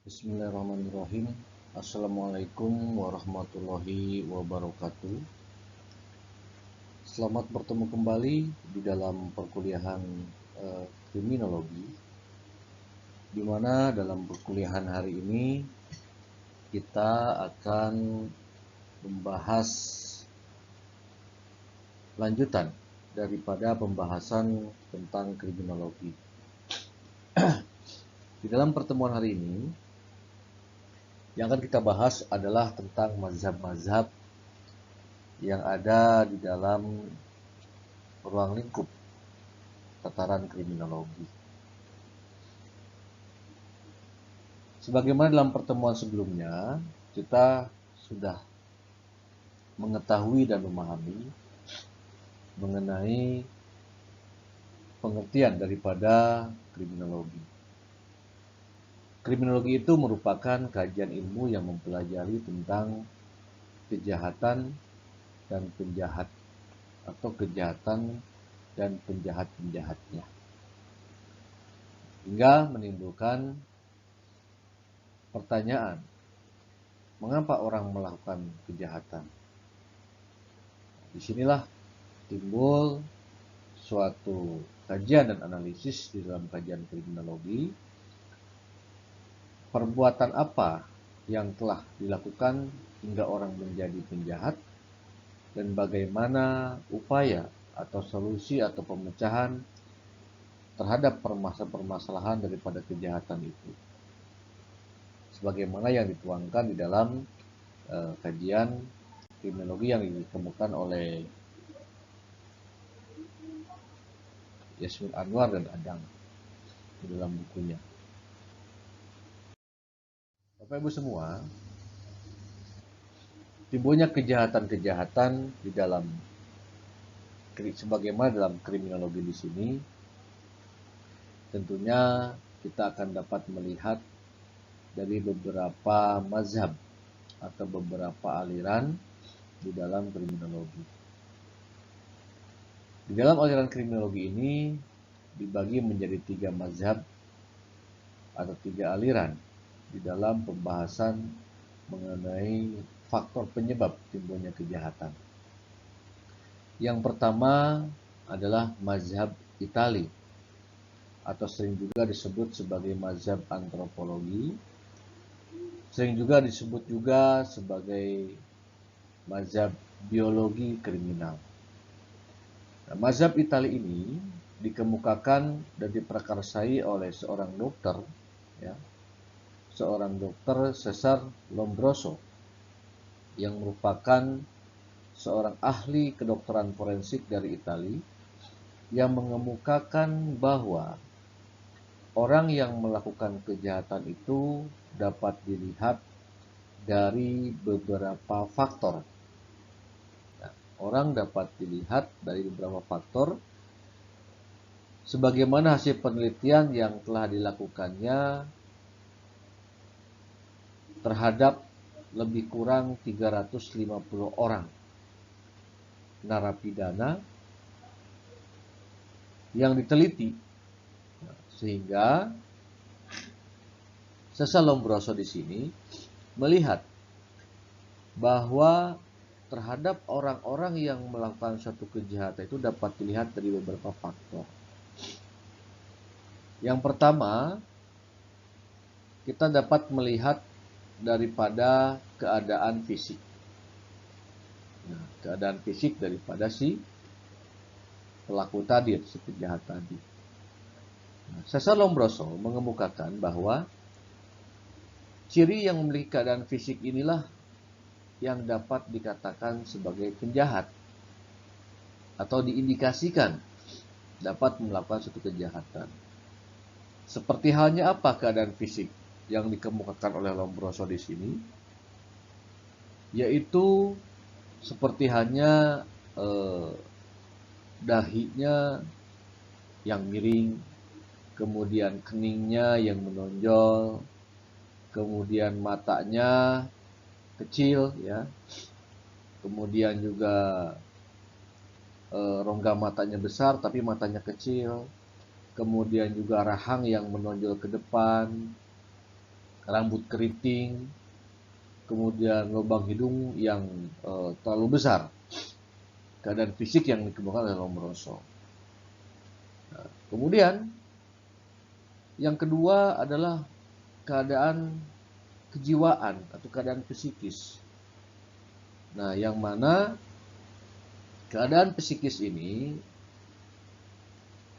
Bismillahirrahmanirrahim. Assalamualaikum warahmatullahi wabarakatuh. Selamat bertemu kembali di dalam perkuliahan kriminologi, di mana dalam perkuliahan hari ini kita akan membahas lanjutan daripada pembahasan tentang kriminologi. Di dalam pertemuan hari ini, yang akan kita bahas adalah tentang mazhab-mazhab yang ada di dalam ruang lingkup tataran kriminologi. Sebagaimana dalam pertemuan sebelumnya, kita sudah mengetahui dan memahami mengenai pengertian daripada kriminologi. Kriminologi itu merupakan kajian ilmu yang mempelajari tentang kejahatan dan penjahat, atau kejahatan dan penjahat-penjahatnya, hingga menimbulkan pertanyaan, mengapa orang melakukan kejahatan? Disinilah timbul suatu kajian dan analisis di dalam kajian kriminologi. Perbuatan apa yang telah dilakukan hingga orang menjadi penjahat, dan bagaimana upaya atau solusi atau pemecahan terhadap permasalahan daripada kejahatan itu, sebagaimana yang dituangkan di dalam kajian kriminologi yang ditemukan oleh Yasmin Anwar dan Adang di dalam bukunya. Bapak Ibu semua, timbulnya kejahatan-kejahatan di dalam, sebagaimana dalam kriminologi di sini, tentunya kita akan dapat melihat dari beberapa mazhab atau beberapa aliran di dalam kriminologi. Di dalam aliran kriminologi ini dibagi menjadi 3 mazhab atau 3 aliran di dalam pembahasan mengenai faktor penyebab timbulnya kejahatan. Yang pertama adalah mazhab Itali, atau sering juga disebut sebagai mazhab antropologi, sering juga disebut juga sebagai mazhab biologi kriminal. Nah, mazhab Itali ini dikemukakan dan diprakarsai oleh seorang dokter, seorang dokter Cesare Lombroso, yang merupakan seorang ahli kedokteran forensik dari Italia, yang mengemukakan bahwa orang yang melakukan kejahatan itu dapat dilihat dari beberapa faktor. Nah, orang dapat dilihat dari beberapa faktor, sebagaimana hasil penelitian yang telah dilakukannya terhadap lebih kurang 350 orang narapidana yang diteliti, sehingga Cesare Lombroso di sini melihat bahwa terhadap orang-orang yang melakukan suatu kejahatan itu dapat dilihat dari beberapa faktor. Yang pertama, kita dapat melihat daripada keadaan fisik. Nah, keadaan fisik daripada si pelaku tadi, si penjahat tadi. Nah, Cesare Lombroso mengemukakan bahwa ciri yang memiliki keadaan fisik inilah yang dapat dikatakan sebagai penjahat, atau diindikasikan dapat melakukan suatu kejahatan. Seperti halnya apa keadaan fisik yang dikemukakan oleh Lombroso di sini, yaitu seperti halnya dahinya yang miring, kemudian keningnya yang menonjol, kemudian matanya kecil, kemudian juga rongga matanya besar tapi matanya kecil, kemudian juga rahang yang menonjol ke depan, rambut keriting, kemudian lubang hidung yang terlalu besar. Keadaan fisik yang dikemukakan oleh Lombroso. Nah, kemudian yang kedua adalah keadaan kejiwaan atau keadaan psikis. Nah, yang mana keadaan psikis ini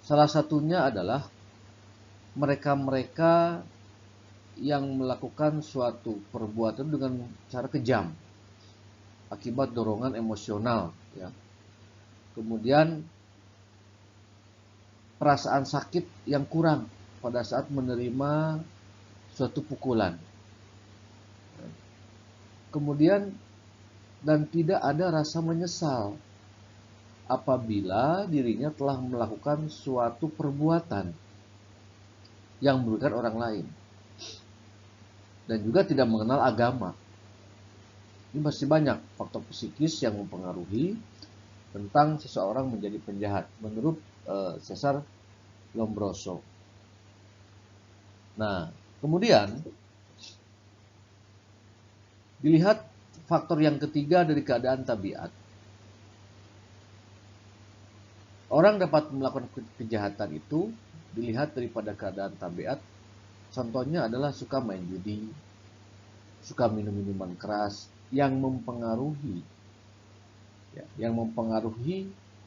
salah satunya adalah mereka-mereka yang melakukan suatu perbuatan dengan cara kejam akibat dorongan emosional, ya. Kemudian perasaan sakit yang kurang pada saat menerima suatu pukulan. Kemudian dan tidak ada rasa menyesal apabila dirinya telah melakukan suatu perbuatan yang merugikan orang lain. Dan juga tidak mengenal agama. Ini masih banyak faktor psikis yang mempengaruhi tentang seseorang menjadi penjahat menurut Cesar Lombroso. Nah, kemudian dilihat faktor yang ketiga dari keadaan tabiat. Orang dapat melakukan kejahatan itu dilihat daripada keadaan tabiat. Contohnya adalah suka main judi, suka minum minuman keras yang mempengaruhi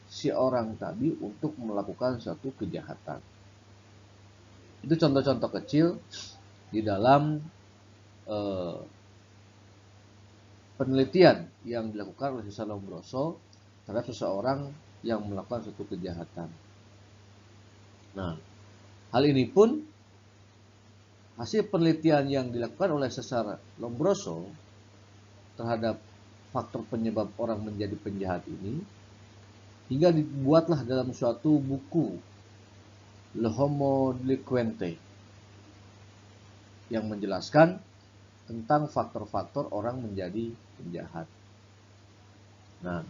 si orang tadi untuk melakukan suatu kejahatan. Itu contoh-contoh kecil di dalam penelitian yang dilakukan oleh Cesar Lombroso terhadap seseorang yang melakukan suatu kejahatan. Nah, hal ini pun hasil penelitian yang dilakukan oleh Cesar Lombroso terhadap faktor penyebab orang menjadi penjahat ini hingga dibuatlah dalam suatu buku Le Homo Delinquente yang menjelaskan tentang faktor-faktor orang menjadi penjahat. Nah,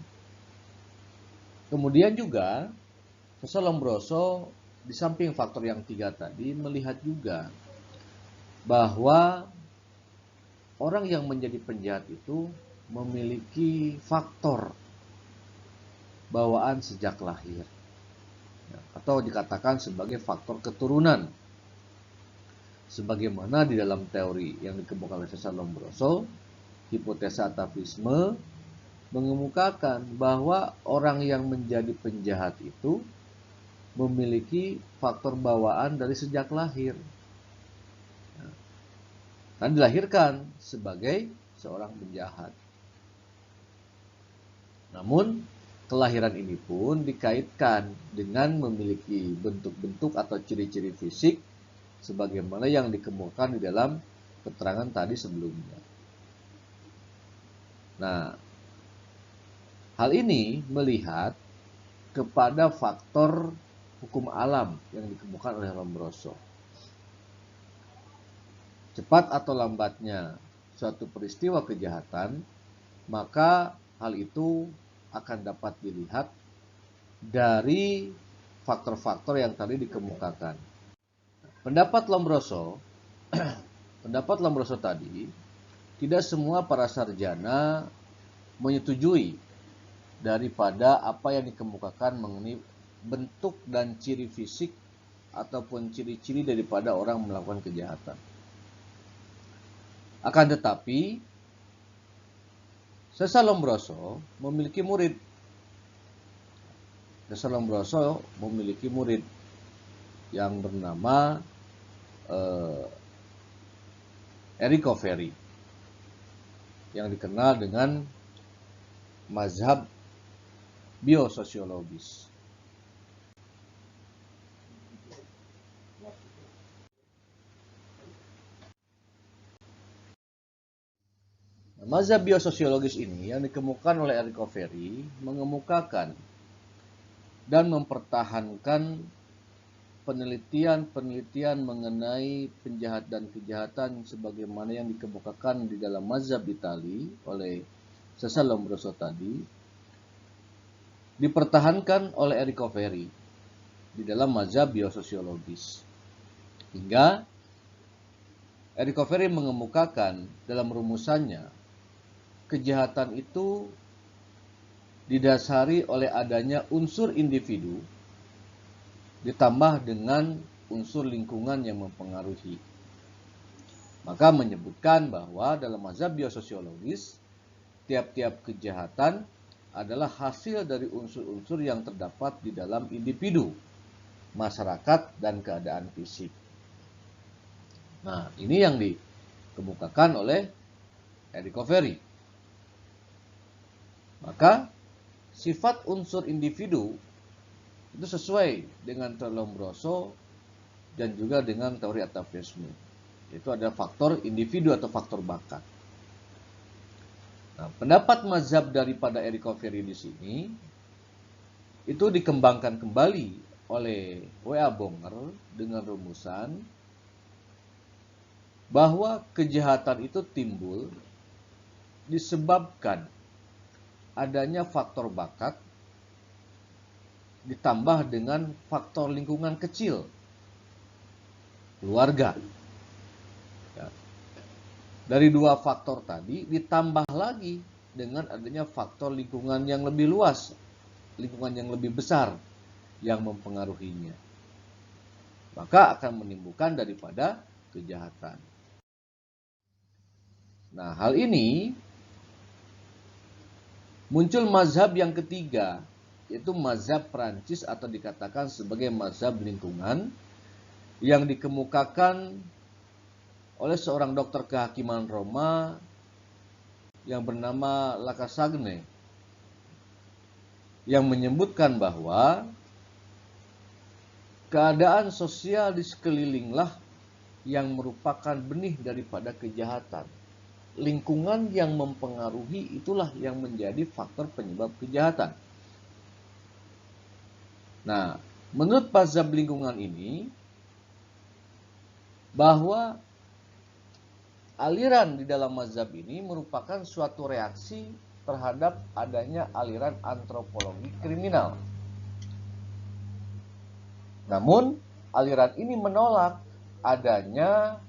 kemudian juga Cesar Lombroso di samping faktor yang tiga tadi melihat juga bahwa orang yang menjadi penjahat itu memiliki faktor bawaan sejak lahir, atau dikatakan sebagai faktor keturunan. Sebagaimana di dalam teori yang dikemukakan oleh Cesar Lombroso, hipotesa atavisme mengemukakan bahwa orang yang menjadi penjahat itu memiliki faktor bawaan dari sejak lahir. Dan dilahirkan sebagai seorang penjahat. Namun, kelahiran ini pun dikaitkan dengan memiliki bentuk-bentuk atau ciri-ciri fisik sebagaimana yang dikemukakan di dalam keterangan tadi sebelumnya. Nah, hal ini melihat kepada faktor hukum alam yang dikemukakan oleh Lombroso. Cepat atau lambatnya suatu peristiwa kejahatan, maka hal itu akan dapat dilihat dari faktor-faktor yang tadi dikemukakan. Pendapat Lombroso tadi, tidak semua para sarjana menyetujui daripada apa yang dikemukakan mengenai bentuk dan ciri fisik ataupun ciri-ciri daripada orang melakukan kejahatan. Akan tetapi, Cesar Lombroso memiliki murid. Cesar Lombroso memiliki murid yang bernama Enrico Ferri, yang dikenal dengan mazhab biososiologis. Mazhab biososiologis ini yang dikemukakan oleh Enrico Ferri mengemukakan dan mempertahankan penelitian mengenai penjahat dan kejahatan sebagaimana yang dikemukakan di dalam mazhab Itali oleh Cesar Lombroso tadi, dipertahankan oleh Enrico Ferri di dalam mazhab biososiologis. Hingga Enrico Ferri mengemukakan dalam rumusannya, kejahatan itu didasari oleh adanya unsur individu ditambah dengan unsur lingkungan yang mempengaruhi. Maka menyebutkan bahwa dalam mazhab biososiologis, tiap-tiap kejahatan adalah hasil dari unsur-unsur yang terdapat di dalam individu, masyarakat, dan keadaan fisik. Nah, ini yang dikemukakan oleh Enrico Ferri. Maka sifat unsur individu itu sesuai dengan teori Lombroso dan juga dengan teori atavisme. Itu ada faktor individu atau faktor bakat. Nah, pendapat mazhab daripada Enrico Ferri di sini itu dikembangkan kembali oleh W.A. Bonger dengan rumusan bahwa kejahatan itu timbul disebabkan adanya faktor bakat ditambah dengan faktor lingkungan kecil, keluarga. Ya. Dari dua faktor tadi ditambah lagi dengan adanya faktor lingkungan yang lebih luas, lingkungan yang lebih besar yang mempengaruhinya. Maka akan menimbulkan daripada kejahatan. Nah, hal ini muncul mazhab yang ketiga, yaitu mazhab Prancis atau dikatakan sebagai mazhab lingkungan yang dikemukakan oleh seorang dokter kehakiman Roma yang bernama Lacassagne, yang menyebutkan bahwa keadaan sosial di sekelilinglah yang merupakan benih daripada kejahatan. Lingkungan yang mempengaruhi itulah yang menjadi faktor penyebab kejahatan. Nah, menurut mazhab lingkungan ini, bahwa aliran di dalam mazhab ini merupakan suatu reaksi terhadap adanya aliran antropologi kriminal. Namun, aliran ini menolak adanya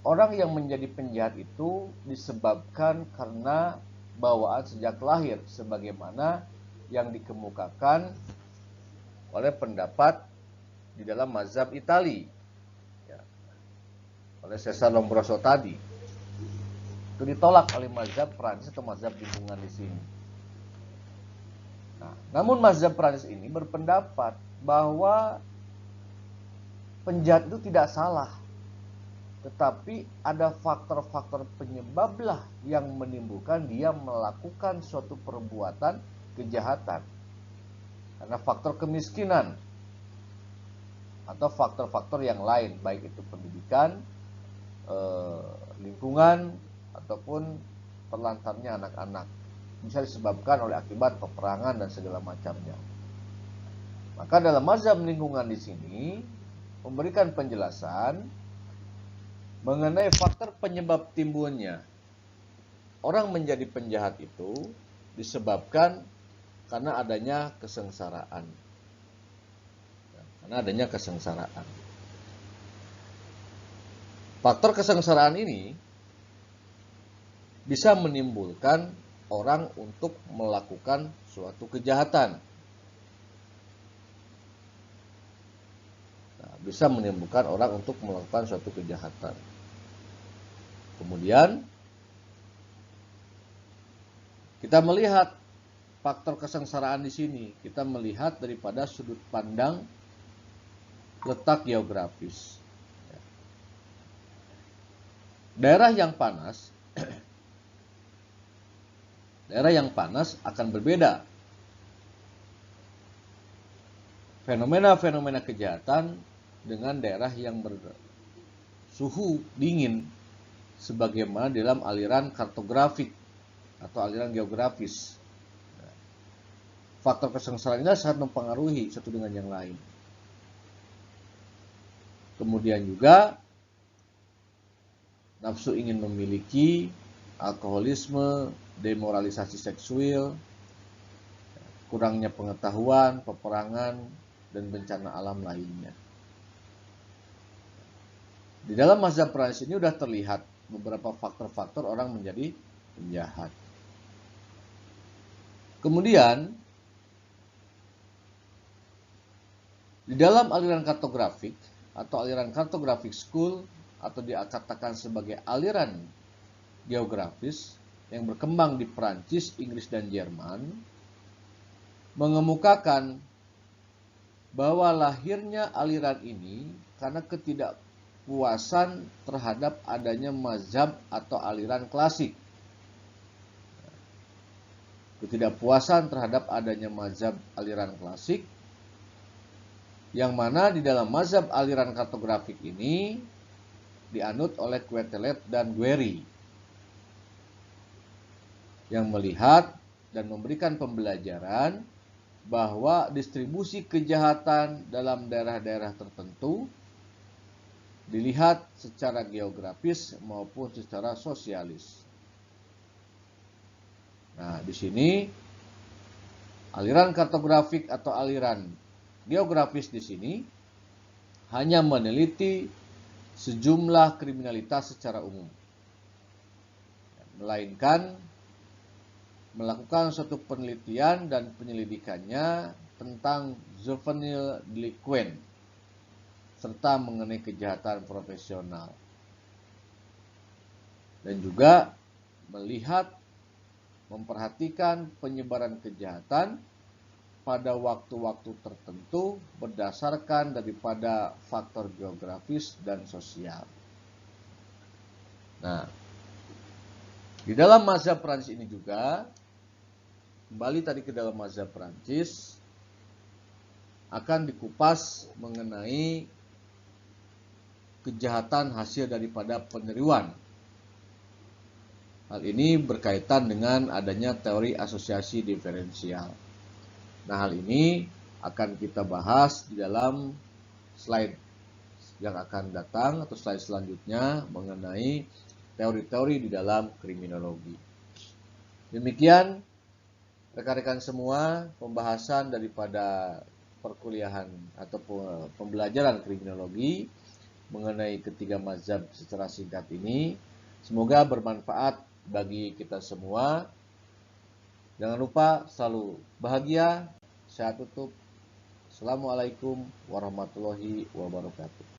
orang yang menjadi penjahat itu disebabkan karena bawaan sejak lahir, sebagaimana yang dikemukakan oleh pendapat di dalam mazhab Itali, ya, oleh Cesare Lombroso tadi. Itu ditolak oleh mazhab Prancis atau mazhab lingkungan di sini. Nah, namun mazhab Prancis ini berpendapat bahwa penjahat itu tidak salah, tetapi ada faktor-faktor penyebablah yang menimbulkan dia melakukan suatu perbuatan kejahatan. Karena faktor kemiskinan atau faktor-faktor yang lain, baik itu pendidikan, lingkungan, ataupun terlantarnya anak-anak, bisa disebabkan oleh akibat peperangan dan segala macamnya. Maka dalam mazhab lingkungan di sini memberikan penjelasan mengenai faktor penyebab timbulnya orang menjadi penjahat itu disebabkan karena adanya kesengsaraan. Karena adanya kesengsaraan. Faktor kesengsaraan ini bisa menimbulkan orang untuk melakukan suatu kejahatan. Nah, bisa menimbulkan orang untuk melakukan suatu kejahatan. Kemudian kita melihat faktor kesengsaraan di sini. Kita melihat daripada sudut pandang letak geografis. Daerah yang panas, akan berbeda. Fenomena-fenomena kejahatan dengan daerah yang bersuhu dingin, sebagaimana dalam aliran kartografik atau aliran geografis. Faktor kesengsaraan ini sangat mempengaruhi satu dengan yang lain. Kemudian juga nafsu ingin memiliki, alkoholisme, demoralisasi seksual, kurangnya pengetahuan, peperangan, dan bencana alam lainnya. Di dalam mazhab Prancis ini sudah terlihat beberapa faktor-faktor orang menjadi penjahat. Kemudian, di dalam aliran kartografik atau aliran kartografik school atau dikatakan sebagai aliran geografis yang berkembang di Prancis, Inggris, dan Jerman, mengemukakan bahwa lahirnya aliran ini karena ketidakpuasan terhadap adanya mazhab atau aliran klasik. Ketidakpuasan terhadap adanya mazhab aliran klasik, yang mana di dalam mazhab aliran kartografik ini dianut oleh Quetelet dan Guéry, yang melihat dan memberikan pembelajaran bahwa distribusi kejahatan dalam daerah-daerah tertentu dilihat secara geografis maupun secara sosialis. Nah, di sini aliran kartografik atau aliran geografis di sini hanya meneliti sejumlah kriminalitas secara umum, melainkan melakukan suatu penelitian dan penyelidikannya tentang juvenile delinquent serta mengenai kejahatan profesional, dan juga melihat, memperhatikan penyebaran kejahatan pada waktu-waktu tertentu berdasarkan daripada faktor geografis dan sosial. Nah, di dalam mazhab Prancis ini juga, kembali tadi ke dalam mazhab Prancis, akan dikupas mengenai kejahatan hasil daripada peniruan. Hal ini berkaitan dengan adanya teori asosiasi diferensial. Nah, hal ini akan kita bahas di dalam slide yang akan datang atau slide selanjutnya mengenai teori-teori di dalam kriminologi. Demikian rekan-rekan semua pembahasan daripada perkuliahan atau pembelajaran kriminologi mengenai ketiga mazhab secara singkat ini. Semoga bermanfaat bagi kita semua. Jangan lupa selalu bahagia. Saya tutup. Assalamualaikum warahmatullahi wabarakatuh.